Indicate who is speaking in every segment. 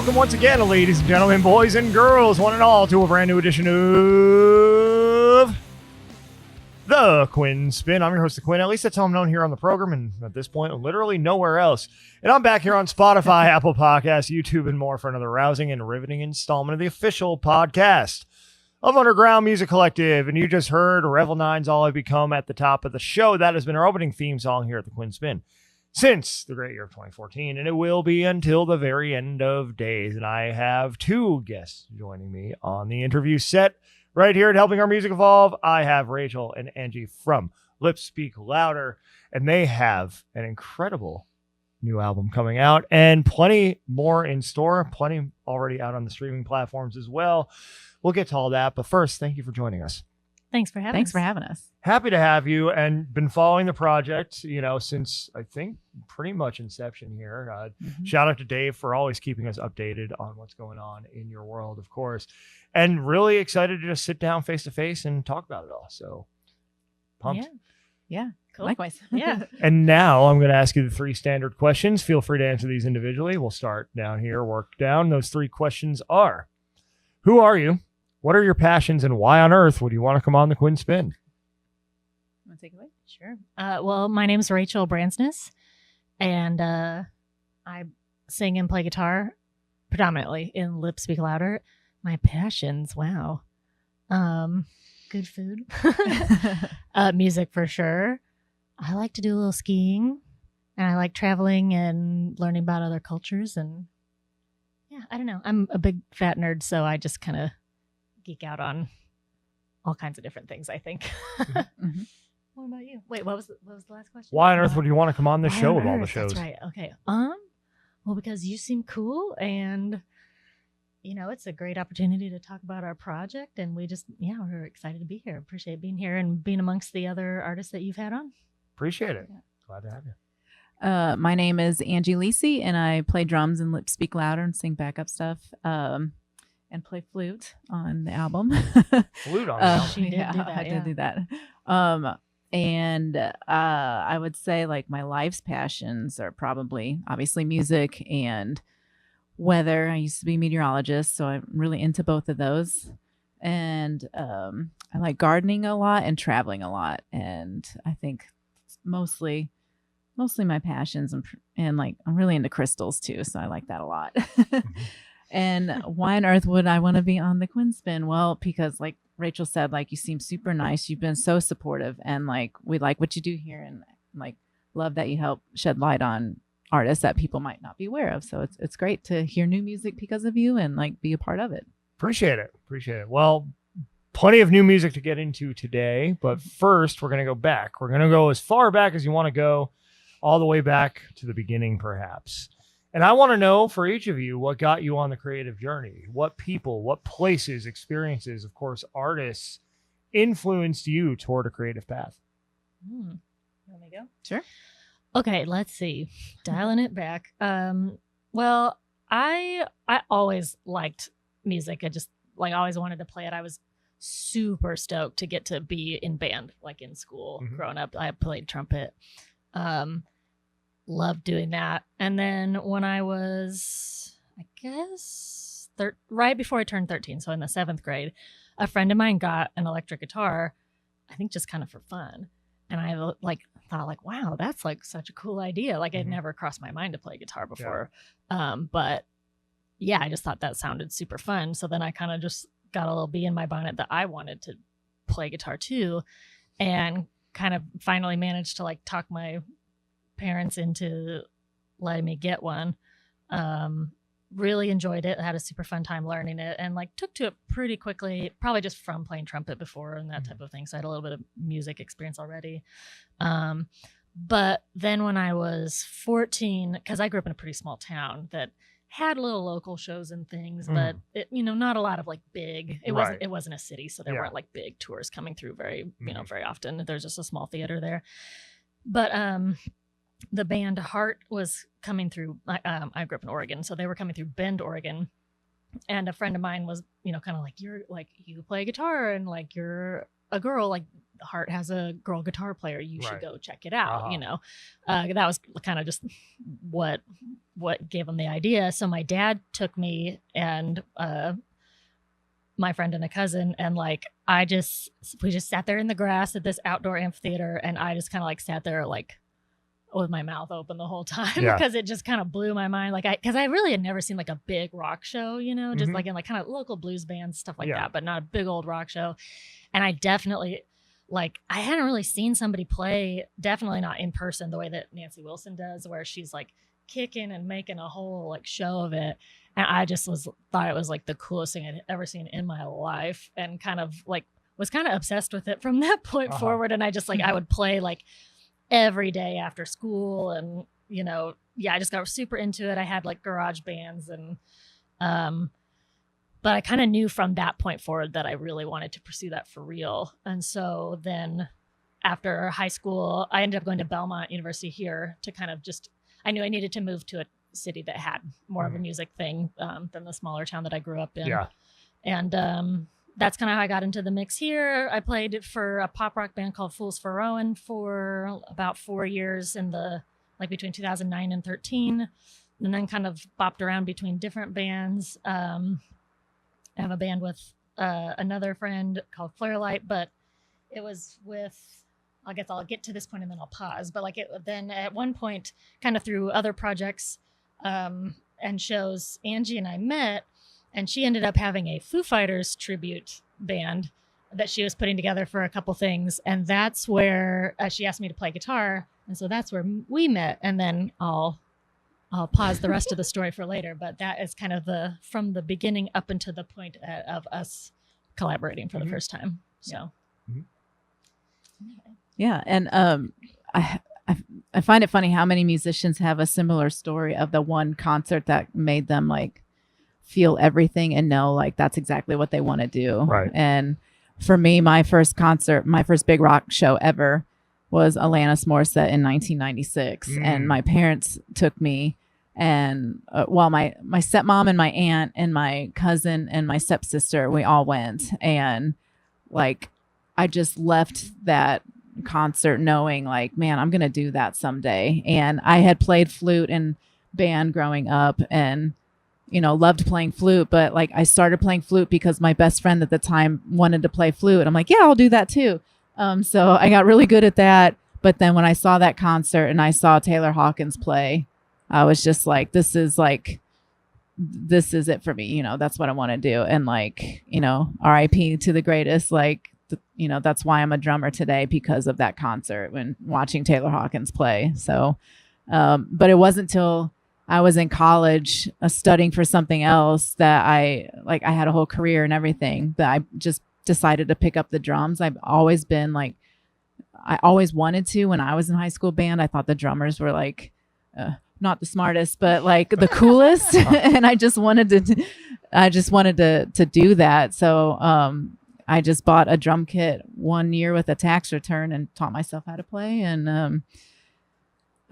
Speaker 1: welcome once again, ladies and gentlemen, boys and girls, one and all, to a brand new edition of the Quinn Spinn. I'm your host, Quinn. At least that's how I'm known here on the program, and at this point, literally nowhere else. And I'm back here on Spotify, Apple Podcasts, YouTube, and more for another rousing and riveting installment of the official podcast of Underground Music Collective. And you just heard Revel 9's All I've Become at the top of the show. That has been our opening theme song here at the Quinn Spinn since the great year of 2014, and it will be until the very end of days. And I have two guests joining me on the interview set right here at Helping Our Music Evolve. I have Rachel and Angie from Lips Speak Louder, and they have an incredible new album coming out and plenty more in store, plenty already out on the streaming platforms as well. We'll get to all that, but first, thank you for joining us.
Speaker 2: Thanks for having us.
Speaker 1: Happy to have you, and been following the project, since I think pretty much inception here. Shout out to Dave for always keeping us updated on what's going on in your world, of course, and really excited to just sit down face to face and talk about it all. So pumped.
Speaker 2: Yeah. Cool.
Speaker 3: Likewise.
Speaker 2: Yeah.
Speaker 1: And now I'm going to ask you the three standard questions. Feel free to answer these individually. We'll start down here, work down. Those three questions are: who are you? What are your passions, and why on earth would you want to come on the Quinn Spinn?
Speaker 3: Want to take it away?
Speaker 2: Sure. Well, my name's Rachel Brandsness, and I sing and play guitar predominantly in Lips Speak Louder. My passions, wow. Good food. Music for sure. I like to do a little skiing, and I like traveling and learning about other cultures. And yeah, I don't know. I'm a big fat nerd, so I just kind of geek out on all kinds of different things, I think.
Speaker 3: Mm-hmm.
Speaker 2: What about you? Wait, what was the last question?
Speaker 1: Why on earth would you want to come on this show of all the shows?
Speaker 2: That's right. Okay. Well, because you seem cool, and it's a great opportunity to talk about our project, and we're excited to be here. Appreciate being here and being amongst the other artists that you've had on.
Speaker 1: Appreciate it.
Speaker 2: Yeah.
Speaker 1: Glad to have you.
Speaker 3: My name is Angie Lese, and I play drums and Lips Speak Louder and sing backup stuff, and play flute on the album.
Speaker 1: Flute on the album.
Speaker 2: She did do that,
Speaker 3: I did do that. And I would say like my life's passions are probably obviously music and weather. I used to be a meteorologist, so I'm really into both of those. And I like gardening a lot and traveling a lot. And I think mostly my passions, and like I'm really into crystals too, so I like that a lot. And why on earth would I want to be on the Quinn Spinn? Well, because like Rachel said, like you seem super nice. You've been so supportive, and like we like what you do here, and like love that you help shed light on artists that people might not be aware of. So it's great to hear new music because of you and like be a part of it.
Speaker 1: Appreciate it. Well, plenty of new music to get into today, but first we're going to go back. We're going to go as far back as you want to go, all the way back to the beginning, perhaps. And I want to know for each of you what got you on the creative journey. What people, what places, experiences, of course, artists influenced you toward a creative path?
Speaker 2: You want me to go?
Speaker 3: Sure.
Speaker 2: Okay, let's see. Dialing it back. Well, I always liked music. I just always wanted to play it. I was super stoked to get to be in band, like in school.
Speaker 1: Mm-hmm.
Speaker 2: Growing up, I played trumpet. Loved doing that. And then when I was, I guess, right before I turned 13, so in the 7th grade, a friend of mine got an electric guitar, I think just kind of for fun. And I thought wow, that's like such a cool idea. Like I'd never crossed my mind to play guitar before. Yeah. But yeah, I just thought that sounded super fun. So then I kind of just got a little bee in my bonnet that I wanted to play guitar too, and kind of finally managed to like talk my parents into letting me get one. Really enjoyed it. I had a super fun time learning it, and like took to it pretty quickly, probably just from playing trumpet before and that type of thing. So I had a little bit of music experience already. But then when I was 14, because I grew up in a pretty small town that had little local shows and things, but it, not a lot of like big, it wasn't a city. So there weren't like big tours coming through very often. There's just a small theater there. But the band Heart was coming through. I grew up in Oregon, so they were coming through Bend, Oregon. And a friend of mine was, kind of like, you play guitar and like you're a girl, like Heart has a girl guitar player. You should
Speaker 1: Right.
Speaker 2: go check it out.
Speaker 1: Uh-huh.
Speaker 2: That was kind of just what gave them the idea. So my dad took me and my friend and a cousin, and like we just sat there in the grass at this outdoor amphitheater, and I just kind of like sat there like with my mouth open the whole time
Speaker 1: Yeah.
Speaker 2: because it just kind of blew my mind. Like because I really had never seen like a big rock show, just
Speaker 1: Mhm.
Speaker 2: like in like kind of local blues bands, stuff like
Speaker 1: Yeah.
Speaker 2: that, but not a big old rock show. And I definitely like I hadn't really seen somebody play, definitely not in person the way that Nancy Wilson does, where she's like kicking and making a whole like show of it. And I just thought it was like the coolest thing I'd ever seen in my life, and kind of like was kind of obsessed with it from that point
Speaker 1: Uh-huh.
Speaker 2: forward. And I just like I would play like every day after school, and I just got super into it. I had like garage bands, and but I kind of knew from that point forward that I really wanted to pursue that for real. And so then after high school, I ended up going to Belmont University here to kind of just, I knew I needed to move to a city that had more of a music thing than the smaller town that I grew up in.
Speaker 1: Yeah.
Speaker 2: And that's kind of how I got into the mix here. I played for a pop rock band called Fools for Rowan for about 4 years between 2009 and 13, and then kind of bopped around between different bands. I have a band with another friend called Flarelight, but it was with, I guess I'll get to this point and then I'll pause. But then at one point, kind of through other projects and shows, Angie and I met, and she ended up having a Foo Fighters tribute band that she was putting together for a couple things. And that's where she asked me to play guitar. And so that's where we met. And then I'll pause the rest of the story for later. But that is kind of from the beginning up until the point of us collaborating for the first time. So.
Speaker 3: Yeah. And I find it funny how many musicians have a similar story of the one concert that made them like feel everything and know like that's exactly what they want to do.
Speaker 1: Right.
Speaker 3: And for me, my first big rock show ever was Alanis Morissette in 1996. And my parents took me, and my stepmom and my aunt and my cousin and my stepsister, we all went. And like, I just left that concert knowing like, man, I'm going to do that someday. And I had played flute in band growing up and, loved playing flute, but like I started playing flute because my best friend at the time wanted to play flute. I'm like, yeah, I'll do that too. So I got really good at that. But then when I saw that concert and I saw Taylor Hawkins play, I was just like, this is it for me. That's what I want to do. And like, RIP to the greatest, like, that's why I'm a drummer today, because of that concert when watching Taylor Hawkins play. So, but it wasn't till I was in college studying for something else that I had a whole career and everything, that I just decided to pick up the drums. I've always been like, I always wanted to. When I was in high school band, I thought the drummers were like, not the smartest, but like the coolest. And I just wanted to do that. So, I just bought a drum kit 1 year with a tax return and taught myself how to play. And,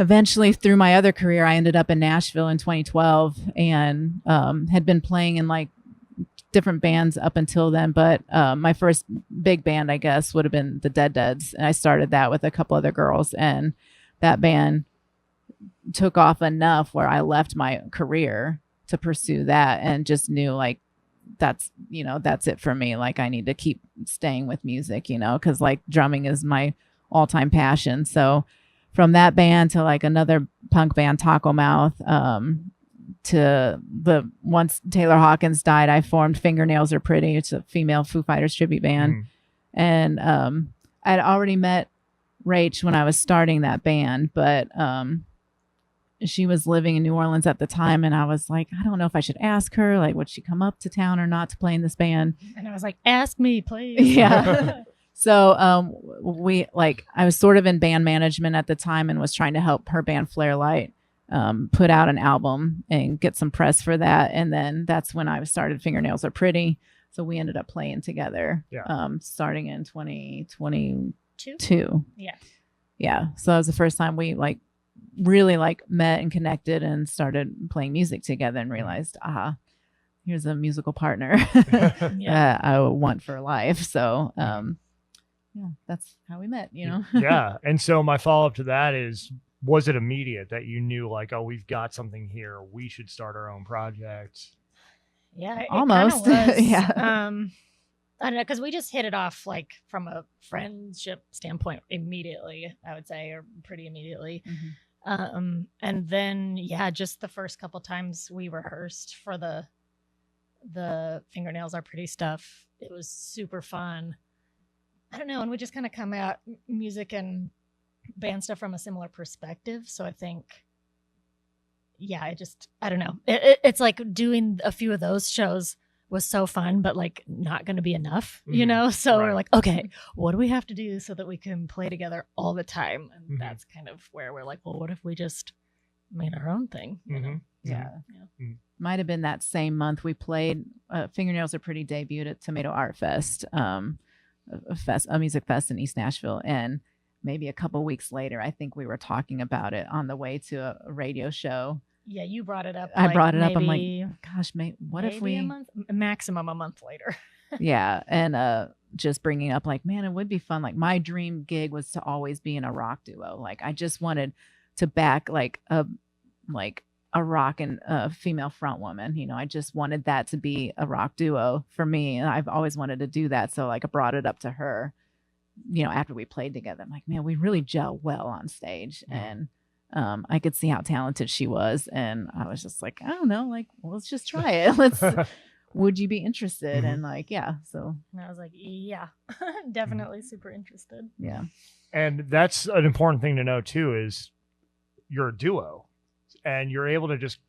Speaker 3: eventually through my other career, I ended up in Nashville in 2012 and, had been playing in like different bands up until then. But, my first big band, I guess, would have been the Dead. And I started that with a couple other girls, and that band took off enough where I left my career to pursue that, and just knew like, that's it for me. Like I need to keep staying with music, cause like drumming is my all-time passion. So from that band to like another punk band, Taco Mouth, to once Taylor Hawkins died, I formed Fingernails Are Pretty. It's a female Foo Fighters tribute band. And, I'd already met Rach when I was starting that band, but, she was living in New Orleans at the time. And I was like, I don't know if I should ask her, like, would she come up to town or not to play in this band?
Speaker 2: And I was like, ask me, please.
Speaker 3: Yeah. So, I was sort of in band management at the time and was trying to help her band Flarelight, put out an album and get some press for that. And then that's when I started Fingernails Are Pretty. So we ended up playing together, starting in 2022.
Speaker 2: Yeah.
Speaker 3: Yeah. So that was the first time we really met and connected and started playing music together and realized, here's a musical partner that I want for life. So, that's how we met, you know?
Speaker 1: Yeah. And so my follow-up to that is, was it immediate that you knew like, oh, we've got something here, we should start our own project?
Speaker 2: Yeah,
Speaker 3: Almost.
Speaker 2: It was.
Speaker 3: Yeah.
Speaker 2: I don't know, because we just hit it off like from a friendship standpoint immediately, I would say, or pretty immediately. And then just the first couple times we rehearsed for the Fingernails Are Pretty stuff, it was super fun. I don't know, and we just kind of come at music and band stuff from a similar perspective. So I think, I don't know. It's like doing a few of those shows was so fun, but like not going to be enough, you know? So we're like, okay, what do we have to do so that we can play together all the time? And that's kind of where we're like, well, what if we just made our own thing? You know?
Speaker 3: Yeah. Might have been that same month we played Fingernails Are Pretty debuted at Tomato Art Fest, a music fest in East Nashville. And maybe a couple weeks later, I think we were talking about it on the way to a radio show.
Speaker 2: Yeah, you brought it up.
Speaker 3: I brought it up. I'm like, gosh, what if we
Speaker 2: maximum a month later?
Speaker 3: Yeah, and just bringing up like, man, it would be fun. Like my dream gig was to always be in a rock duo. Like I just wanted to back like a rock and a female front woman. You know, I just wanted that to be a rock duo for me, and I've always wanted to do that. So like I brought it up to her, you know, after we played together. I'm like, man, we really gel well on stage, and I could see how talented she was, and I was just like, I don't know, like, well, let's just try it. Would you be interested? And like, yeah. So
Speaker 2: and I was like, yeah, definitely super interested.
Speaker 3: Yeah.
Speaker 1: And that's an important thing to know too, is you're a duo and you're able to just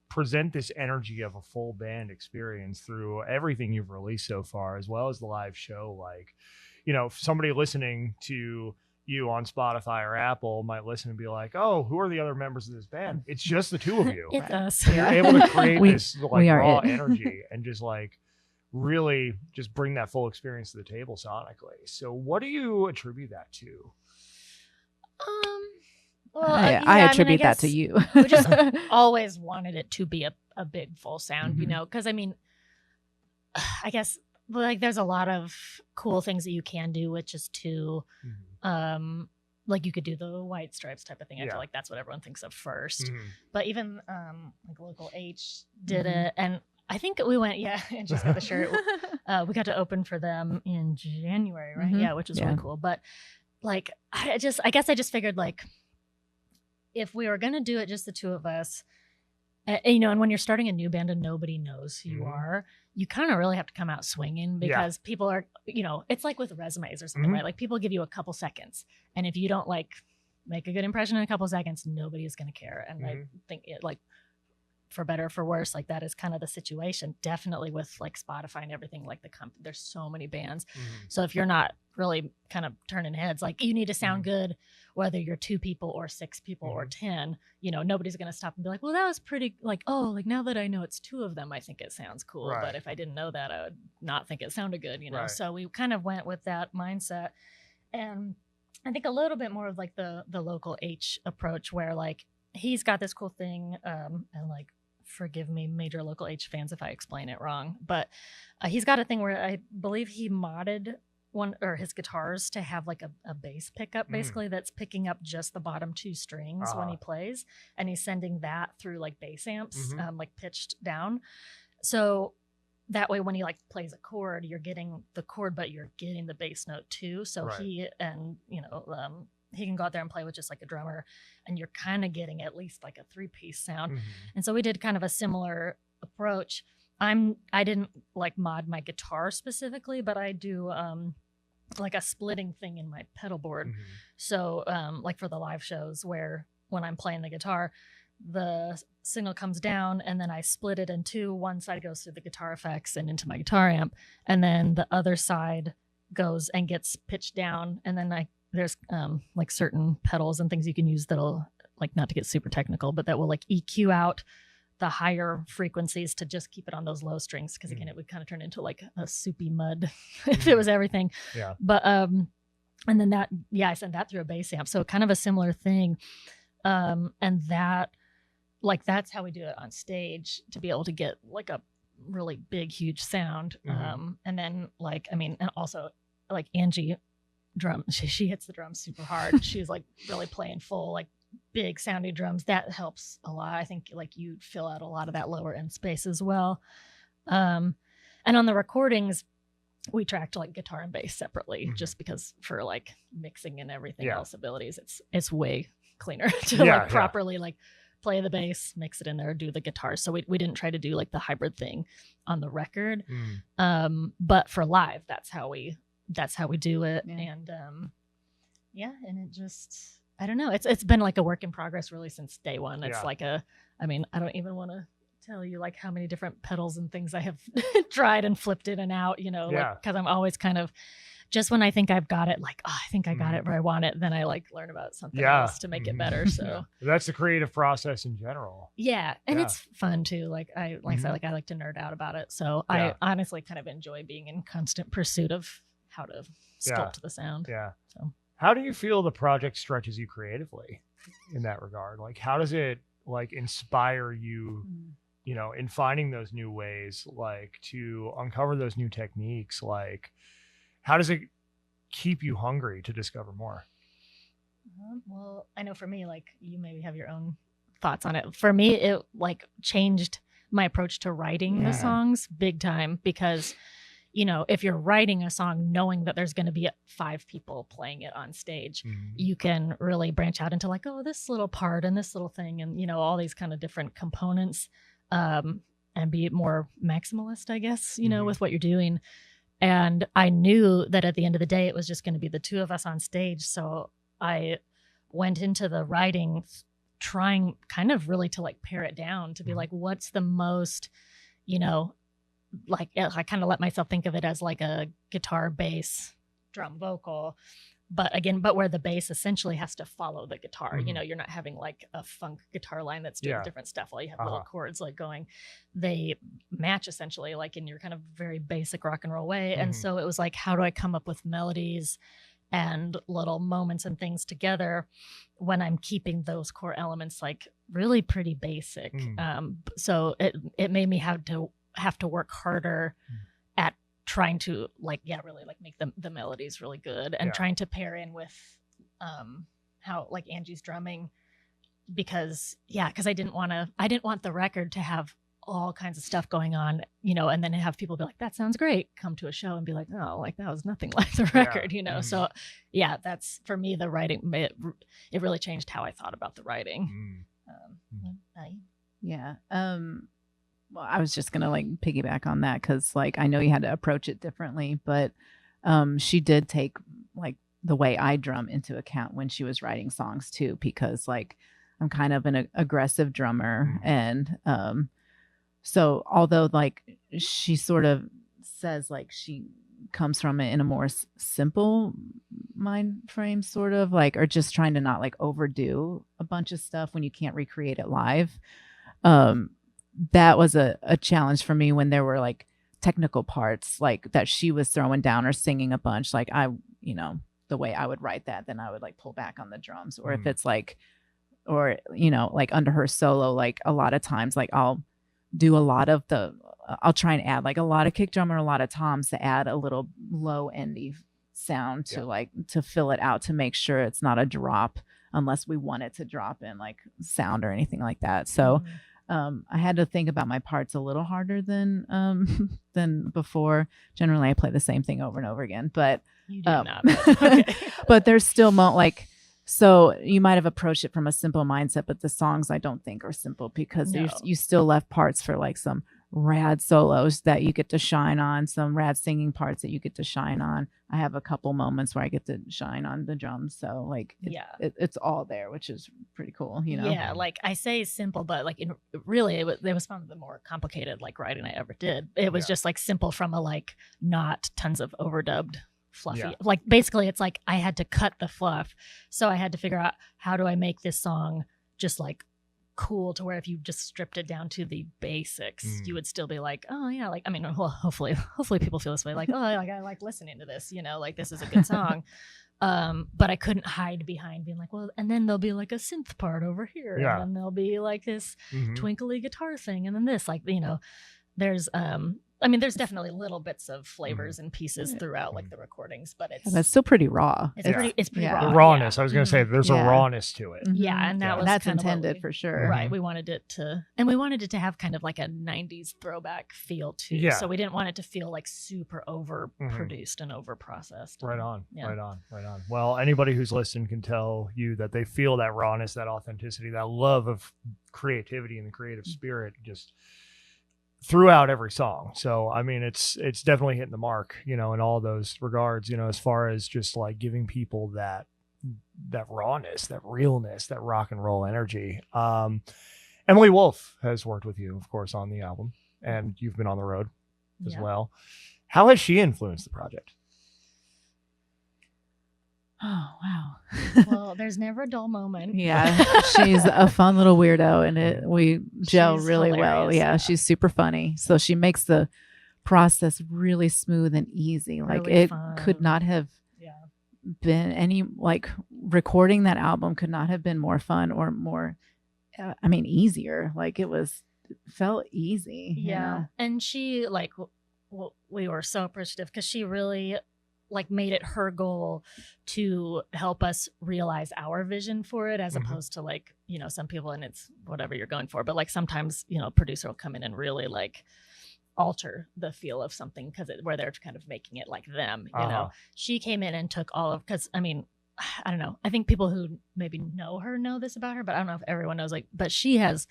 Speaker 1: present this energy of a full band experience through everything you've released so far, as well as the live show. Like, you know, somebody listening to you on Spotify or Apple might listen and be like, oh, who are the other members of this band? It's just the two of you.
Speaker 2: It's us.
Speaker 1: You're able to create this like raw
Speaker 3: it.
Speaker 1: energy and just like really just bring that full experience to the table sonically. So what do you attribute that to?
Speaker 2: Well,
Speaker 3: I attribute that to you.
Speaker 2: We just always wanted it to be a big full sound, you know, because I mean, I guess like there's a lot of cool things that you can do with just two. Like you could do the White Stripes type of thing. I feel like that's what everyone thinks of first. But even like Local H did it, and I think we went, and she's got the shirt. We got to open for them in January, right? Yeah, which was really cool. But like, I guess I just figured like, if we were gonna do it just the two of us, you know, and when you're starting a new band and nobody knows who you are, you kind of really have to come out swinging, because people are, you know, it's like with resumes or something, right? Like people give you a couple seconds, and if you don't like make a good impression in a couple seconds, nobody is going to care. And I think it, like, for better or for worse, like that is kind of the situation. Definitely with like Spotify and everything, like there's so many bands. So if you're not really kind of turning heads, like you need to sound good, whether you're 2 people or 6 people or 10, you know, nobody's going to stop and be like, well, that was pretty, like, oh, like now that I know it's 2 of them, I think it sounds cool. But if I didn't know that, I would not think it sounded good, you know? So we kind of went with that mindset. And I think a little bit more of like the Local H approach, where like he's got this cool thing, and like, forgive me, major Local H fans if I explain it wrong, but he's got a thing where I believe he modded one or his guitars to have like a bass pickup basically that's picking up just the bottom 2 strings when he plays, and he's sending that through like bass amps, like pitched down. So that way when he like plays a chord, you're getting the chord, but you're getting the bass note too. So he, and you know, he can go out there and play with just like a drummer, and you're kind of getting at least like a 3-piece sound. And so we did kind of a similar approach. I didn't like mod my guitar specifically, but I do like a splitting thing in my pedal board. So like for the live shows, where when I'm playing the guitar, the signal comes down and then I split it in 2. One side goes through the guitar effects and into my guitar amp, and then the other side goes and gets pitched down, and then there's like certain pedals and things you can use that'll, like, not to get super technical, but that will like EQ out the higher frequencies to just keep it on those low strings, because again it would kind of turn into like a soupy mud if it was everything. But and then that I sent that through a bass amp, so kind of a similar thing. And that, like, that's how we do it on stage, to be able to get like a really big huge sound. And then like, I mean, and also like Angie drum. She hits the drums super hard. She's like really playing full, like big sounding drums. That helps a lot. I think like you fill out a lot of that lower end space as well. And on the recordings, we tracked like guitar and bass separately, just because for like mixing and everything else abilities, it's way cleaner to like properly like play the bass, mix it in there, do the guitar. So we didn't try to do like the hybrid thing on the record. But for live, that's how we do it. And and it just, I don't know. It's been like a work in progress really since day one. It's like I don't even want to tell you like how many different pedals and things I have tried and flipped in and out, you know, like, cause I'm always kind of, just when I think I've got it, like, oh, I think I got it where I want it, then I like learn about something else to make it better. So
Speaker 1: that's the creative process in general.
Speaker 2: Yeah. And it's fun too. Like I said, like I like to nerd out about it. So I honestly kind of enjoy being in constant pursuit of how to sculpt the sound.
Speaker 1: Yeah.
Speaker 2: So
Speaker 1: how do you feel the project stretches you creatively in that regard? Like, how does it like inspire you, you know, in finding those new ways, like to uncover those new techniques? Like, how does it keep you hungry to discover more?
Speaker 2: Well, I know for me, like you maybe have your own thoughts on it. For me, it like changed my approach to writing the songs big time, because, you know, if you're writing a song knowing that there's going to be 5 people playing it on stage, you can really branch out into like, oh, this little part and this little thing and, you know, all these kind of different components, and be more maximalist, I guess, you know, with what you're doing. And I knew that at the end of the day, it was just going to be the 2 of us on stage. So I went into the writing trying kind of really to like pare it down to be like, what's the most, you know, like I kind of let myself think of it as like a guitar, bass, drum, vocal. But again, where the bass essentially has to follow the guitar. You know, you're not having like a funk guitar line that's doing different stuff while you have little chords like going. They match essentially like in your kind of very basic rock and roll way. And so it was like, how do I come up with melodies and little moments and things together when I'm keeping those core elements like really pretty basic? So it made me have to work harder at trying to like, really like make the melodies really good and trying to pair in with how like Angie's drumming, because I didn't want the record to have all kinds of stuff going on, you know, and then have people be like, that sounds great, come to a show and be like, oh, like that was nothing like the record, you know. So that's for me, the writing, it really changed how I thought about the writing.
Speaker 3: Well, I was just going to like piggyback on that, because like I know you had to approach it differently, but she did take like the way I drum into account when she was writing songs too, because like I'm kind of an aggressive drummer. And so although like she sort of says like she comes from it in a more simple mind frame, sort of like, or just trying to not like overdo a bunch of stuff when you can't recreate it live. That was a challenge for me when there were like technical parts like that she was throwing down or singing a bunch. Like you know, the way I would write that, then I would like pull back on the drums. Or if it's like, or, you know, like under her solo, like a lot of times, like I'll do a lot of I'll try and add like a lot of kick drum or a lot of toms to add a little low endy sound to like, to fill it out, to make sure it's not a drop unless we want it to drop in like sound or anything like that. So I had to think about my parts a little harder than before. Generally, I play the same thing over and over again, but
Speaker 2: you do not. Okay.
Speaker 3: But there's still so you might have approached it from a simple mindset, but the songs I don't think are simple, because you still left parts for like some rad solos that you get to shine on, some rad singing parts that you get to shine on. I have a couple moments where I get to shine on the drums. So like, it's all there, which is pretty cool, you know?
Speaker 2: Yeah. Like I say simple, but like really it was one of the more complicated like writing I ever did. It was just like simple from a like not tons of overdubbed fluffy. Like basically it's like I had to cut the fluff. So I had to figure out, how do I make this song just like cool to where if you just stripped it down to the basics, you would still be like, oh yeah, like I mean, well, hopefully people feel this way, like, oh, like I like listening to this, you know, like this is a good song. But I couldn't hide behind being like, well, and then there'll be like a synth part over here, and then there'll be like this twinkly guitar thing, and then this, like, you know, there's I mean, there's definitely little bits of flavors and pieces throughout like the recordings, but
Speaker 3: That's still pretty raw.
Speaker 2: it's pretty
Speaker 3: Yeah.
Speaker 2: raw.
Speaker 1: The rawness.
Speaker 2: Yeah.
Speaker 1: I was going to say there's a
Speaker 3: Yeah.
Speaker 1: rawness to it.
Speaker 2: Yeah, and that was
Speaker 3: that's
Speaker 2: kind of what
Speaker 3: intended for sure.
Speaker 2: Right. We wanted it to have kind of like a 90s throwback feel too.
Speaker 1: Yeah.
Speaker 2: So we didn't want it to feel like super overproduced and overprocessed.
Speaker 1: Right on.
Speaker 2: Yeah.
Speaker 1: Right on. Right on. Well, anybody who's listening can tell you that they feel that rawness, that authenticity, that love of creativity and the creative spirit just throughout every song. So I mean, it's definitely hitting the mark, in all those regards, as far as just like giving people that rawness, that realness, that rock and roll energy. Emily Wolf has worked with you, of course, on the album, and you've been on the road as well. How has she influenced the project?
Speaker 3: Oh, wow.
Speaker 2: Well, there's never a dull moment.
Speaker 3: Yeah, she's a fun little weirdo, and we gel
Speaker 2: She's
Speaker 3: really well.
Speaker 2: hilarious,
Speaker 3: Yeah,
Speaker 2: yeah.
Speaker 3: she's super funny. So she makes the process really smooth and easy. Like
Speaker 2: Really
Speaker 3: it
Speaker 2: fun.
Speaker 3: could not have
Speaker 2: Yeah.
Speaker 3: been any, like recording that album could not have been more fun or more, easier. Like it felt easy. you know?
Speaker 2: And she we were so appreciative because she really like made it her goal to help us realize our vision for it as opposed to like, some people, and it's whatever you're going for, but like sometimes, a producer will come in and really like alter the feel of something where they're kind of making it like them, She came in and took because I don't know, I think people who maybe know her know this about her, but I don't know if everyone knows, but she has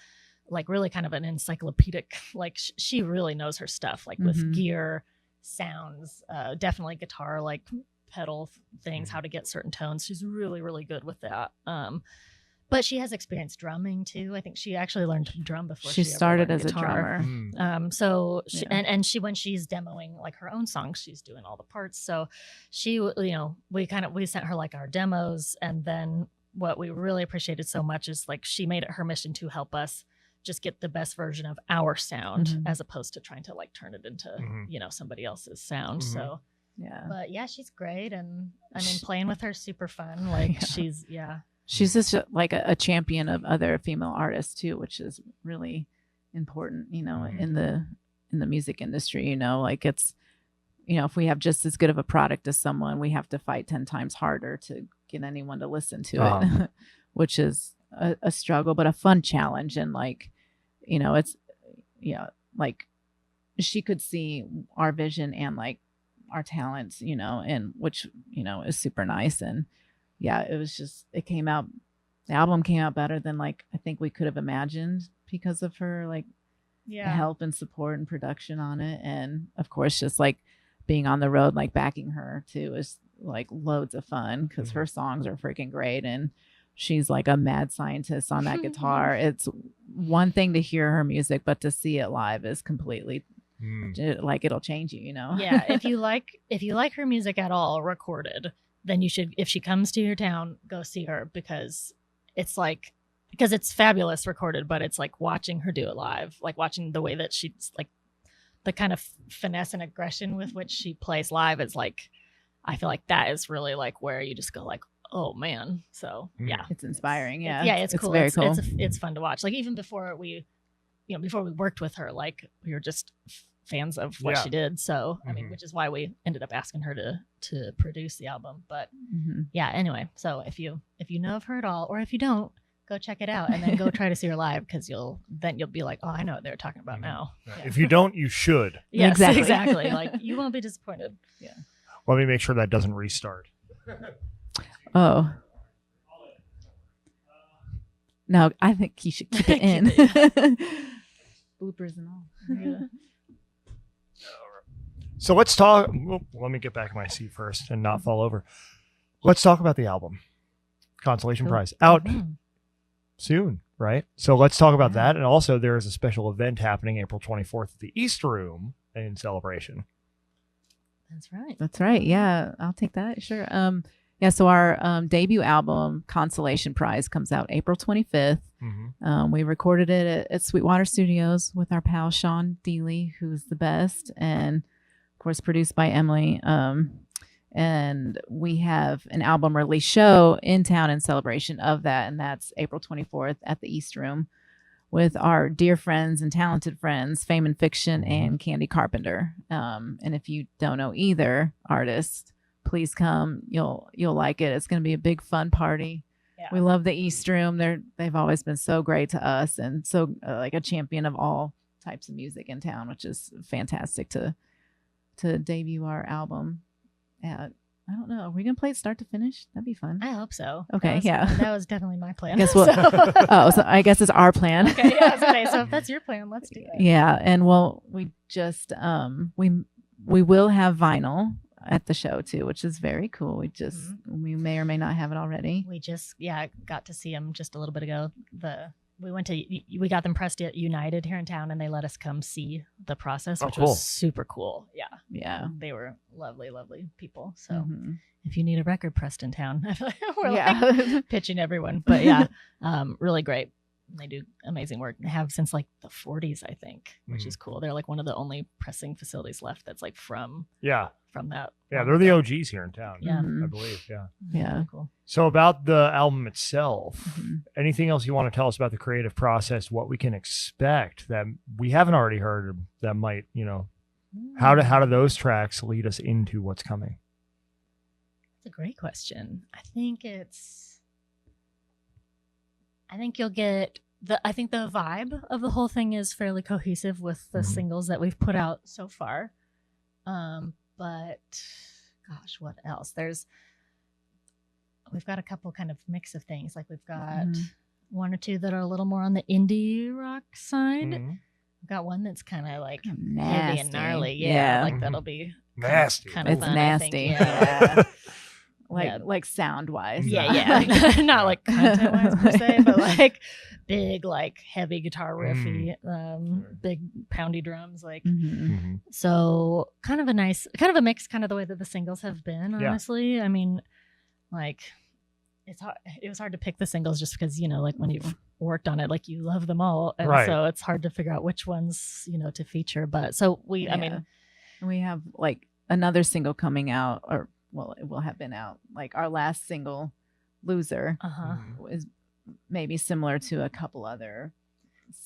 Speaker 2: like really kind of an encyclopedic, like she really knows her stuff, like with gear, sounds, definitely guitar, like pedal things, how to get certain tones. She's really, really good with that. But she has experience drumming too. I think she actually learned to drum before
Speaker 3: She
Speaker 2: ever
Speaker 3: started
Speaker 2: learned
Speaker 3: as
Speaker 2: guitar.
Speaker 3: a drummer.
Speaker 2: So she, and she, when she's demoing like her own songs, she's doing all the parts. So she, we sent her like our demos, and then what we really appreciated so much is like she made it her mission to help us just get the best version of our sound as opposed to trying to like turn it into somebody else's sound. So but she's great, and I mean playing with her super fun. Like she's
Speaker 3: just like a champion of other female artists too, which is really important, in the music industry. Like it's, if we have just as good of a product as someone, we have to fight 10 times harder to get anyone to listen to it, which is a struggle, but a fun challenge. And like, it's like she could see our vision and like our talents, and which, is super nice. And it was just, the album came out better than like I think we could have imagined because of her like help and support and production on it. And of course, just like being on the road, like backing her too, is like loads of fun because her songs are freaking great, and she's like a mad scientist on that guitar. It's one thing to hear her music, but to see it live is completely like it'll change you,
Speaker 2: Yeah, if you like her music at all recorded, then you should, if she comes to your town, go see her, because it's fabulous recorded, but it's like watching her do it live, like watching the way that she's like the kind of finesse and aggression with which she plays live is like, I feel like that is really like where you just go like, oh man. So
Speaker 3: it's inspiring.
Speaker 2: It's cool.
Speaker 3: Very cool.
Speaker 2: It's fun to watch. Like even before we worked with her, like we were just fans of what she did. So I mean, which is why we ended up asking her to produce the album. But anyway, so if you know of her at all, or if you don't, go check it out and then go try to see her live, because you'll be like, oh, I know what they're talking about now.
Speaker 1: Yeah. If you don't, you should.
Speaker 2: Yes, exactly. Like you won't be disappointed. Yeah.
Speaker 1: Let me make sure that doesn't restart.
Speaker 3: Oh. No, I think you should keep it in. Bloopers and all.
Speaker 2: Yeah.
Speaker 1: So let's talk. Well, let me get back in my seat first and not fall over. Let's talk about the album. Consolation Prize out soon, right? So let's talk about that. And also there is a special event happening April 24th at the East Room in celebration.
Speaker 3: That's right. Yeah, I'll take that. Sure. So our debut album, Consolation Prize, comes out April 25th. We recorded it at Sweetwater Studios with our pal Sean Deely, who's the best, and of course produced by Emily. And we have an album release show in town in celebration of that, and that's April 24th at the East Room. with our dear friends and talented friends, Fame and Fiction and Candy Carpenter. And if you don't know either artist, please come. You'll like it. It's going to be a big fun party.
Speaker 2: Yeah.
Speaker 3: We love the East Room. They've always been so great to us, and so like a champion of all types of music in town, which is fantastic to debut our album at. I don't know. Are we gonna play it start to finish? That'd be fun.
Speaker 2: I hope so.
Speaker 3: Okay,
Speaker 2: That was definitely my plan.
Speaker 3: Guess what? So I guess it's our plan.
Speaker 2: Okay, yeah, okay. So if that's your plan, let's do it.
Speaker 3: Yeah, and we just we will have vinyl at the show too, which is very cool. We may or may not have it already.
Speaker 2: We just got to see them just a little bit ago. We got them pressed at United here in town, and they let us come see the process, which was super cool. Yeah, they were lovely people. So if you need a record pressed in town, we're like pitching everyone. But yeah, really great. They do amazing work. They have since like the 40s, I think, which is cool. They're like one of the only pressing facilities left that's like from that.
Speaker 1: Yeah, they're the OGs here in town.
Speaker 2: Yeah,
Speaker 1: I believe. Yeah.
Speaker 2: Really cool.
Speaker 1: So about the album itself, anything else you want to tell us about the creative process? What we can expect that we haven't already heard that might, how do those tracks lead us into what's coming?
Speaker 2: That's a great question. I think you'll get I think the vibe of the whole thing is fairly cohesive with the singles that we've put out so far. But gosh, what else? We've got a couple kind of mix of things. Like we've got one or two that are a little more on the indie rock side. We've got one that's kind of like heavy and gnarly. Yeah. Like that'll be
Speaker 1: nasty.
Speaker 2: Kind of
Speaker 3: it's
Speaker 2: fun,
Speaker 3: nasty.
Speaker 2: I think. Yeah.
Speaker 3: Like sound wise.
Speaker 2: Yeah. Not like content wise per se, but like big, like heavy guitar riffy, big poundy drums. Like, so kind of a mix, kind of the way that the singles have been, honestly. Yeah. I mean, like it was hard to pick the singles just because, like when you've worked on it, like you love them all. And so it's hard to figure out which ones, to feature. But so I mean,
Speaker 3: we have like another single coming out, or well, it will have been out. Like our last single, Loser, is maybe similar to a couple other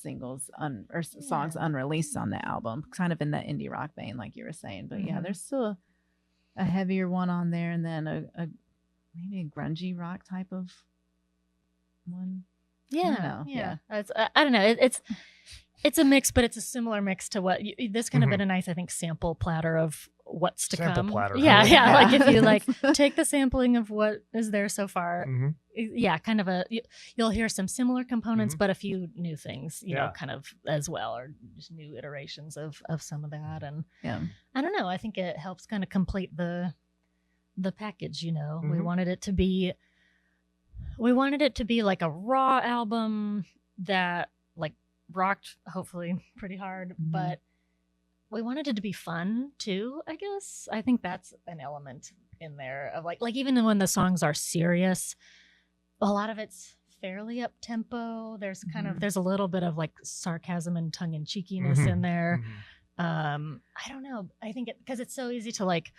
Speaker 3: singles or songs unreleased on the album, kind of in that indie rock vein, like you were saying. But yeah, there's still a heavier one on there, and then a maybe a grungy rock type of one.
Speaker 2: Yeah. I don't know. It's a mix, but it's a similar mix to what this kind of been a nice, I think, sample platter of what's to come.
Speaker 1: Platter.
Speaker 2: Yeah. Like if you like take the sampling of what is there so far, kind of you'll hear some similar components, but a few new things, you know, kind of as well, or just new iterations of some of that. And I don't know. I think it helps kind of complete the package. We wanted it to be like a raw album that like rocked hopefully pretty hard, but we wanted it to be fun too, I guess. I think that's an element in there of like even when the songs are serious, a lot of it's fairly up tempo. There's there's a little bit of like sarcasm and tongue in cheekiness in there. I don't know. I think because it's so easy to like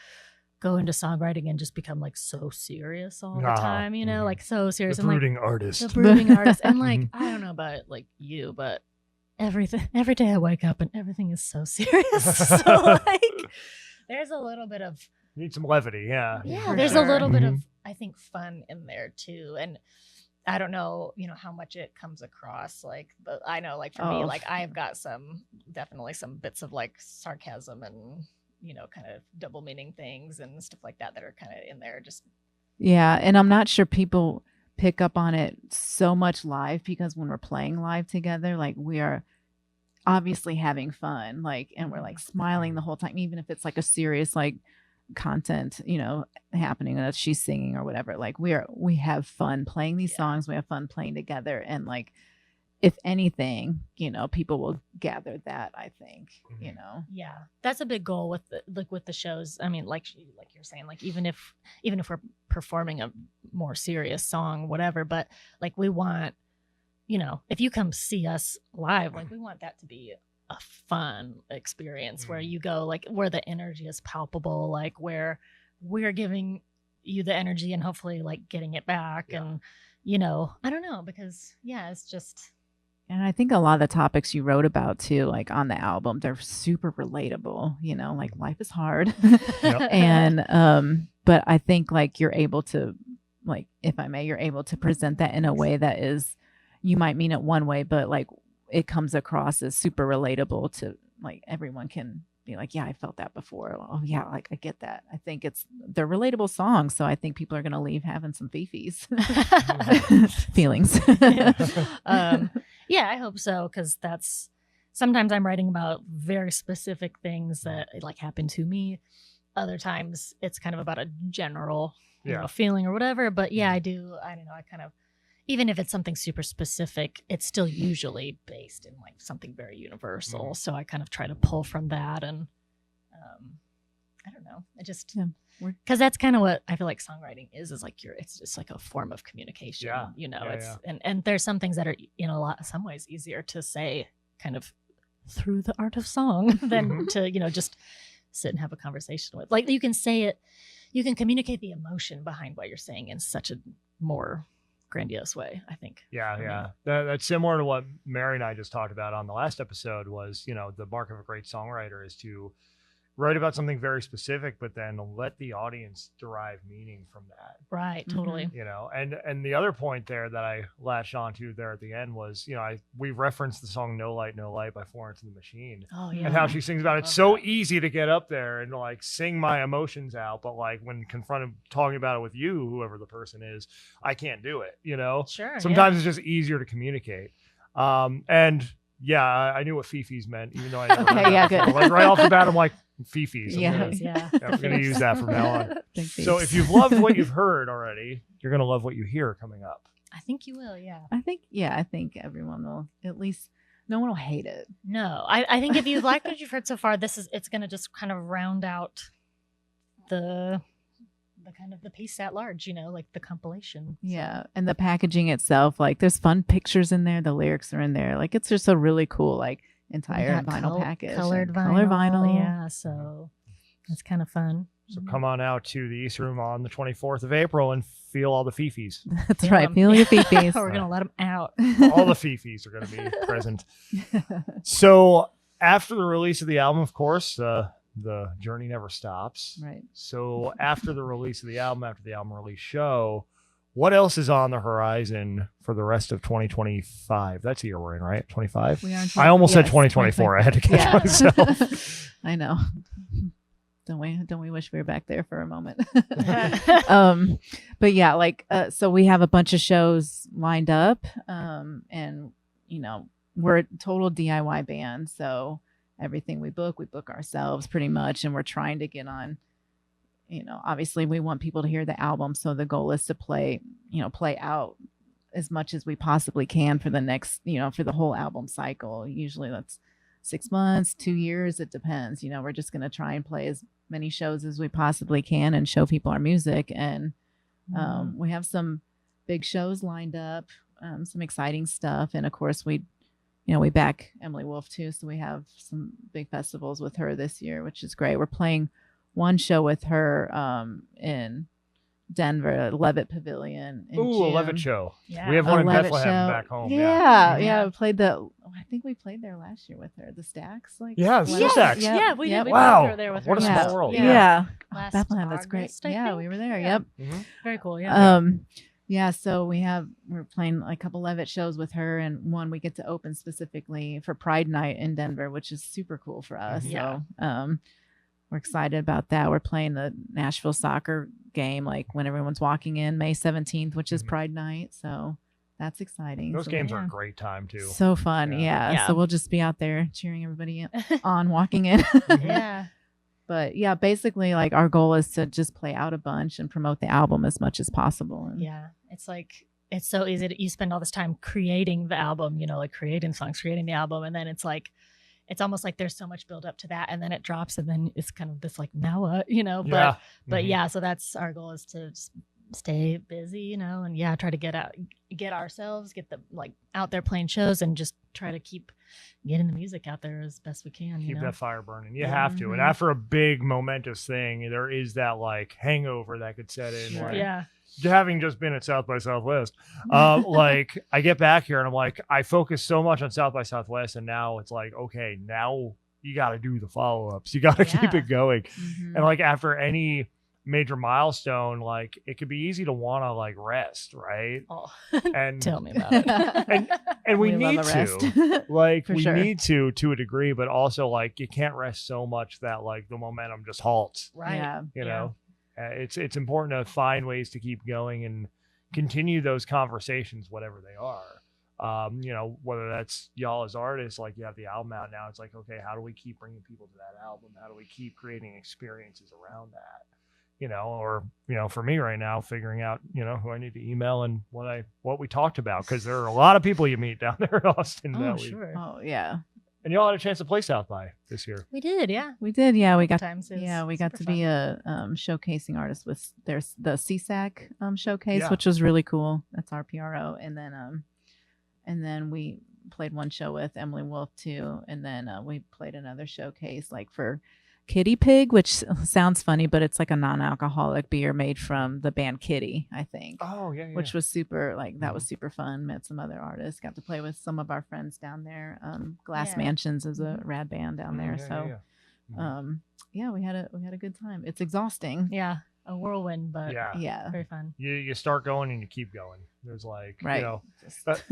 Speaker 2: go into songwriting and just become like so serious all the time, like so serious.
Speaker 1: The brooding artist.
Speaker 2: The brooding artist. And like, I don't know about like you, but every day I wake up and everything is so serious. So like there's a little bit of
Speaker 1: need some levity. Yeah,
Speaker 2: there's a little bit of, I think, fun in there too. And I don't know, how much it comes across. Like, but I know, like for me, like I've got definitely some bits of like sarcasm and kind of double meaning things and stuff like that are kind of in there. Just
Speaker 3: and I'm not sure people pick up on it so much live, because when we're playing live together, like we are obviously having fun, like, and we're like smiling the whole time, even if it's like a serious like content happening that she's singing or whatever. Like we have fun playing these songs, we have fun playing together, and like if anything, people will gather that, I think,
Speaker 2: Yeah, that's a big goal with the shows. I mean, like you're saying, like even if we're performing a more serious song, whatever, but like we want, if you come see us live, like we want that to be a fun experience where you go, like where the energy is palpable, like where we're giving you the energy and hopefully like getting it back. And, I don't know, because it's just,
Speaker 3: And I think a lot of the topics you wrote about too, like on the album, they're super relatable, like life is hard. And but I think like you're able to, like, if I may, you're able to present that in a way that is, you might mean it one way, but like it comes across as super relatable to, like, everyone can be like, yeah, I felt that before. Oh yeah, like I get that. I think they're relatable songs, so I think people are gonna leave having some fifis feelings.
Speaker 2: Yeah, I hope so, because that's sometimes I'm writing about very specific things that like happen to me. Other times it's kind of about a general feeling or whatever. But yeah, I don't know. I kind of, even if it's something super specific, it's still usually based in like something very universal. So I kind of try to pull from that, and I don't know. I just because that's kind of what I feel like songwriting is like it's just like a form of communication. And there's some things that are in some ways easier to say kind of through the art of song than to just sit and have a conversation with. Like, you can say it, you can communicate the emotion behind what you're saying in such a more grandiose way, I think.
Speaker 1: That's similar to what Mary and I just talked about on the last episode. Was the mark of a great songwriter is to write about something very specific, but then let the audience derive meaning from that.
Speaker 2: Right, totally.
Speaker 1: And the other point there that I latched onto there at the end was, we referenced the song No Light, No Light by Florence and the Machine.
Speaker 2: Oh, yeah.
Speaker 1: And how she sings about it's so easy to get up there and like sing my emotions out, but like when confronted talking about it with you, whoever the person is, I can't do it,
Speaker 2: Sure.
Speaker 1: Sometimes it's just easier to communicate. And yeah, I knew what fifis meant, even though I never
Speaker 3: okay, yeah, good.
Speaker 1: Like right off the bat, I'm like, fifis.
Speaker 2: Yeah.
Speaker 1: I'm going to use that from now on. So if you've loved what you've heard already, you're going to love what you hear coming up.
Speaker 2: I think you will, yeah.
Speaker 3: I think everyone will, at least no one will hate it.
Speaker 2: No, I think if you like what you've heard so far, it's going to just kind of round out the kind of the piece at large, like the compilation.
Speaker 3: Yeah. And the packaging itself, like there's fun pictures in there. The lyrics are in there. Like it's just a really cool, like entire vinyl package.
Speaker 2: Colored vinyl. Yeah. So it's kind of fun.
Speaker 1: So come on out to the East Room on the 24th of April and feel all the fifis.
Speaker 3: That's right. Feel your fifis.
Speaker 2: We're going to let them out.
Speaker 1: All the fifis are going to be present. So after the release of the album, of course, the journey never stops.
Speaker 3: Right.
Speaker 1: So after the release of the album, after the album release show, what else is on the horizon for the rest of 2025? That's the year we're in, right? 25?
Speaker 3: We are in
Speaker 1: I almost said 2024. I had to catch myself.
Speaker 3: I know. Don't we wish we were back there for a moment? But yeah, like, so we have a bunch of shows lined up. And, we're a total DIY band. So everything we book ourselves pretty much. And we're trying to get on, obviously we want people to hear the album. So the goal is to play out as much as we possibly can for the next, for the whole album cycle. Usually that's 6 months, 2 years. It depends. We're just going to try and play as many shows as we possibly can and show people our music. And we have some big shows lined up, some exciting stuff. And of course we back Emily Wolf too. So we have some big festivals with her this year, which is great. We're playing one show with her in Denver, Levitt Pavilion. In June.
Speaker 1: A Levitt show.
Speaker 2: Yeah.
Speaker 1: We have one in
Speaker 3: Levitt
Speaker 1: Bethlehem
Speaker 3: show.
Speaker 1: back home.
Speaker 3: Yeah. We played I think we played there last year with her. The Stacks.
Speaker 1: The
Speaker 3: Stacks.
Speaker 1: Stacks.
Speaker 2: Yeah, we did.
Speaker 1: Wow.
Speaker 2: We were there with her.
Speaker 1: What a small world.
Speaker 3: Yeah.
Speaker 2: Last
Speaker 3: Bethlehem, that's great.
Speaker 2: August, I
Speaker 3: Yeah,
Speaker 2: think.
Speaker 3: we were there.
Speaker 2: Yeah.
Speaker 3: Yep.
Speaker 1: Mm-hmm.
Speaker 2: Very cool. Yeah.
Speaker 3: Yeah, so we're playing a couple Levitt shows with her, and one we get to open specifically for Pride Night in Denver, which is super cool for us.
Speaker 2: Yeah.
Speaker 3: So we're excited about that. We're playing the Nashville soccer game like when everyone's walking in May 17th, which is Pride Night. So that's exciting.
Speaker 1: Those
Speaker 3: So
Speaker 1: games are a great time too.
Speaker 3: so fun. Yeah. So we'll just be out there cheering everybody on walking in.
Speaker 2: Yeah.
Speaker 3: But yeah, basically like our goal is to just play out a bunch and promote the album as much as possible. And
Speaker 2: Yeah. It's like, it's so easy to, you spend all this time creating the album, like creating songs, creating the album. And then it's like, it's almost like there's so much build up to that. And then it drops and then it's kind of this like, now what, but yeah, so that's our goal, is to just stay busy, and try to get ourselves, get the like out there playing shows and just try to keep getting the music out there as best we can.
Speaker 1: Keep
Speaker 2: you know?
Speaker 1: that fire burning. You have to. And after a big momentous thing, there is that like hangover that could set in.
Speaker 3: Sure.
Speaker 1: Like,
Speaker 2: Yeah.
Speaker 1: having just been at South by Southwest, like I get back here and I'm like, I focus so much on South by Southwest, and now it's like, okay, now you got to do the follow-ups. You got to keep it going. And like after any major milestone, like it could be easy to want to like rest, right?
Speaker 2: Oh,
Speaker 1: And
Speaker 2: tell me about it.
Speaker 1: and we
Speaker 3: love
Speaker 1: need
Speaker 3: a rest.
Speaker 1: to like
Speaker 3: For
Speaker 1: we
Speaker 3: sure.
Speaker 1: need to a degree, but also like you can't rest so much that like the momentum just halts.
Speaker 2: Right.
Speaker 3: Yeah.
Speaker 1: You
Speaker 2: Yeah.
Speaker 1: know, it's important to find ways to keep going and continue those conversations, whatever they are. You know, whether that's y'all as artists, like you have the album out now, it's like, okay, how do we keep bringing people to that album? How do we keep creating experiences around that? You know, or, you know, for me right now, figuring out, you know, who I need to email and what we talked about, because there are a lot of people you meet down there in Austin.
Speaker 2: Oh,
Speaker 1: that week.
Speaker 2: sure.
Speaker 3: Oh yeah,
Speaker 1: And y'all had a chance to play South by this year.
Speaker 2: We did, yeah.
Speaker 3: we did. Yeah, we got.
Speaker 2: Times it was
Speaker 3: Yeah, we got
Speaker 2: super
Speaker 3: to
Speaker 2: fun.
Speaker 3: be a showcasing artist with the CSAC showcase,
Speaker 1: Yeah.
Speaker 3: which was really cool. That's our PRO, and then we played one show with Emily Wolf too, and then we played another showcase like for Kitty Pig, which sounds funny, but it's like a non-alcoholic beer made from the band Kitty, I think.
Speaker 1: Oh, yeah.
Speaker 3: Which was super, like, that was super fun. Met some other artists, got to play with some of our friends down there. Glass
Speaker 2: Yeah.
Speaker 3: Mansions is a rad band down there. Yeah, we had a good time. It's exhausting.
Speaker 2: Yeah. A whirlwind, but
Speaker 3: Yeah.
Speaker 2: very fun.
Speaker 1: You start going and you keep going. There's like,
Speaker 3: Right.
Speaker 1: you know,